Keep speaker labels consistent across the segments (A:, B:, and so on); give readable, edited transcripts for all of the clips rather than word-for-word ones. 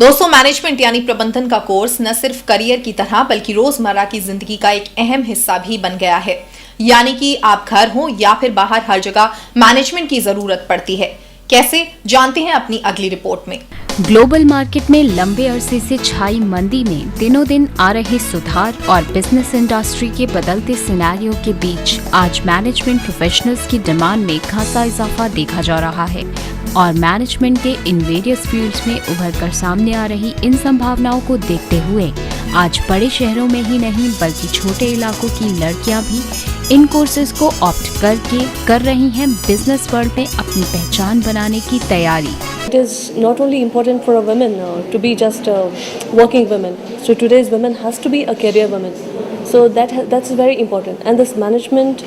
A: दोस्तों, मैनेजमेंट यानी प्रबंधन का कोर्स न सिर्फ करियर की तरह बल्कि रोजमर्रा की जिंदगी का एक अहम हिस्सा भी बन गया है। यानी कि आप घर हो या फिर बाहर, हर जगह मैनेजमेंट की जरूरत पड़ती है। कैसे, जानते हैं अपनी अगली रिपोर्ट में।
B: ग्लोबल मार्केट में लंबे अरसे से छाई मंदी में दिनों दिन आ रहे सुधार और बिजनेस इंडस्ट्री के बदलते सिनेरियो के बीच आज मैनेजमेंट प्रोफेशनल्स की डिमांड में खासा इजाफा देखा जा रहा है और मैनेजमेंट के इन वेरियस फील्ड्स में उभर कर सामने आ रही इन संभावनाओं को देखते हुए आज बड़े शहरों में ही नहीं बल्कि छोटे इलाकों की लड़कियां भी इन कोर्सेज को ऑप्ट करके कर रही हैं बिजनेस वर्ल्ड में अपनी पहचान बनाने की तैयारी।
C: It is not only important for a woman to be just a working woman. So today's woman has to be a career woman. So that's very important. And this management,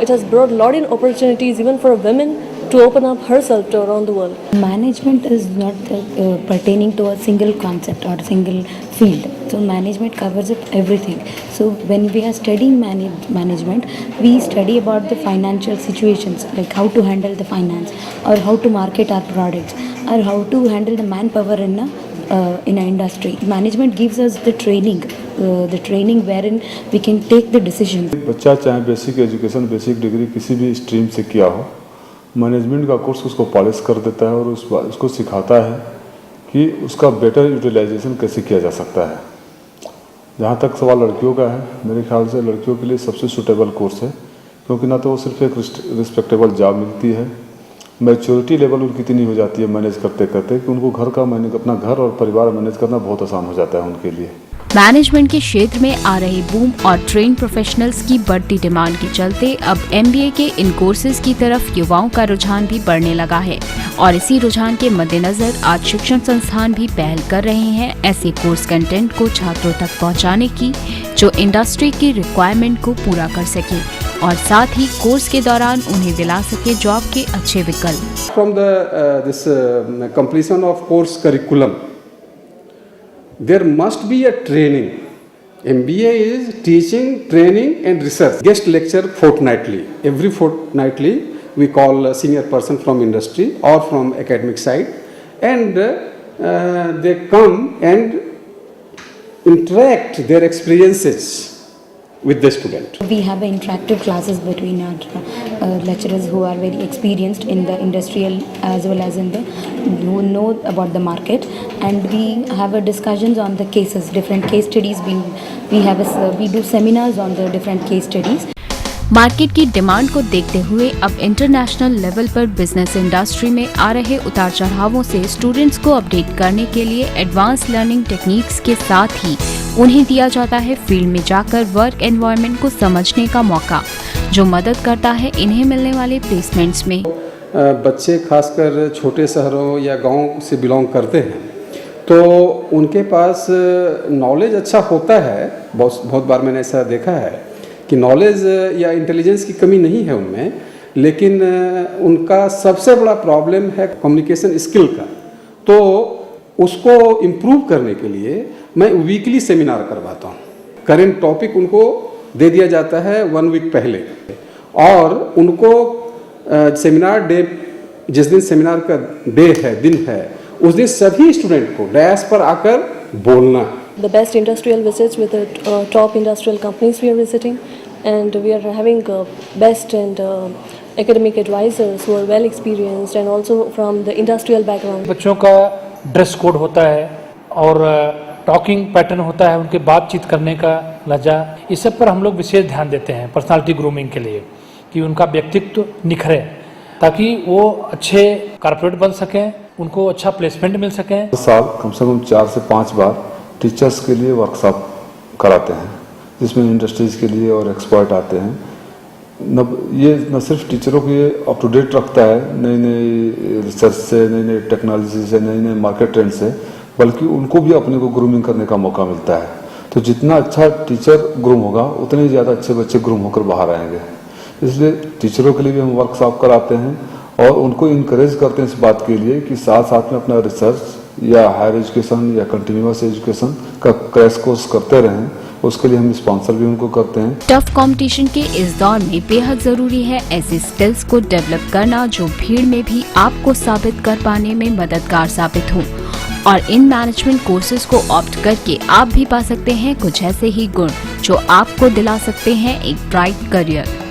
C: it has brought a lot of opportunities even for a woman to open up herself to around the world.
D: Management is not pertaining to a single concept or a single field. So management covers up everything. So when we are studying management, we study about the financial situations, like how to handle the finance or how to market our products or how to handle the manpower in an industry. Management gives us the training wherein we can take the decisions.
E: बच्चा चाहे basic education, basic degree किसी भी stream से किया हो, management का course उसको polish कर देता है और उसको सिखाता है कि उसका बेटर यूटिलाइजेशन कैसे किया जा सकता है। जहाँ तक सवाल लड़कियों का है, मेरे ख्याल से लड़कियों के लिए सबसे सूटेबल कोर्स है, क्योंकि ना तो वो सिर्फ एक रिस्पेक्टेबल जॉब मिलती है, मैच्योरिटी लेवल उनकी इतनी हो जाती है मैनेज करते करते कि उनको अपना घर और परिवार मैनेज करना बहुत आसान हो जाता है उनके लिए।
B: मैनेजमेंट के क्षेत्र में आ रहे बूम और ट्रेन प्रोफेशनल्स की बढ़ती डिमांड के चलते अब MBA के इन कोर्सेज की तरफ युवाओं का रुझान भी बढ़ने लगा है और इसी रुझान के मद्देनजर आज शिक्षण संस्थान भी पहल कर रहे हैं ऐसे कोर्स कंटेंट को छात्रों तक पहुंचाने की जो इंडस्ट्री की रिक्वायरमेंट को पूरा कर सके और साथ ही कोर्स के दौरान उन्हें दिला सके जॉब के अच्छे विकल्प।
F: From this completion of course curriculum, there must be a training. MBA is teaching, training and research. Guest lecture fortnightly. Every fortnightly we call a senior person from industry or from academic side and they come and interact their experiences with the student.
D: We have interactive classes between our lecturers who are very experienced in the industrial as well as in the who know about the market, and we have a discussions on the cases, different case studies. We do seminars on the different case studies.
B: Market की demand को देखते हुए अब international level पर business industry में आ रहे उतार चढ़ावों से स्टूडेंट्स को अपडेट करने के लिए एडवांस लर्निंग टेक्निक्स के साथ ही उन्हें दिया जाता है फील्ड में जाकर वर्क एनवायरनमेंट को समझने का मौका, जो मदद करता है इन्हें मिलने वाले प्लेसमेंट्स में।
F: बच्चे खासकर छोटे शहरों या गांव से बिलोंग करते हैं तो उनके पास नॉलेज अच्छा होता है, बहुत बार मैंने ऐसा देखा है कि नॉलेज या इंटेलिजेंस की कमी नहीं है उनमें, लेकिन उनका सबसे बड़ा प्रॉब्लम है कम्युनिकेशन स्किल का। तो उसको इम्प्रूव करने के लिए मैं वीकली सेमिनार करवाता हूँ। करेंट टॉपिक उनको दे दिया जाता है 1 वीक पहले और उनको सेमिनार डे, जिस दिन सेमिनार का डे है, दिन है, उस दिन सभी स्टूडेंट को डैश पर आकर बोलना।
C: The best industrial visits with the top industrial companies we are visiting, and we are having best and academic advisors who are well experienced and also from the industrial background.
G: बच्चों का dress code होता है और talking pattern होता है, उनके बातचीत करने का लहजा, इस सब पर हम लोग विशेष ध्यान देते हैं पर्सनालिटी ग्रूमिंग के लिए कि उनका व्यक्तित्व निखरे ताकि वो अच्छे कॉर्पोरेट बन सकें, उनको अच्छा प्लेसमेंट मिल सके।
E: साल कम से कम 4 से 5 बार टीचर्स के लिए वर्कशॉप कराते हैं जिसमें इंडस्ट्रीज़ के लिए और एक्सपर्ट आते हैं। ये न सिर्फ टीचरों को ये अप टू डेट रखता है नई नई रिसर्च से, नई नई टेक्नोलॉजी से, नई नई मार्केट ट्रेंड से, बल्कि उनको भी अपने को ग्रूमिंग करने का मौका मिलता है। तो जितना अच्छा टीचर ग्रूम होगा उतने ही ज़्यादा अच्छे बच्चे ग्रूम होकर बाहर आएंगे। इसलिए टीचरों के लिए भी हम वर्कशॉप कराते हैं और उनको इनकरेज करते हैं इस बात के लिए कि साथ साथ में अपना रिसर्च या हायर एजुकेशन या कंटिन्यूअस एजुकेशन का क्रैश कोर्स करते रहें। उसके लिए हम स्पॉन्सर भी उनको करते हैं।
B: टफ कंपटीशन के इस दौर में बेहद जरूरी है ऐसे स्किल्स को डेवलप करना जो भीड़ में भी आपको साबित कर पाने में मददगार साबित हो और इन मैनेजमेंट कोर्सेज को ऑप्ट करके आप भी पा सकते हैं कुछ ऐसे ही गुण जो आपको दिला सकते हैं एक ब्राइट करियर।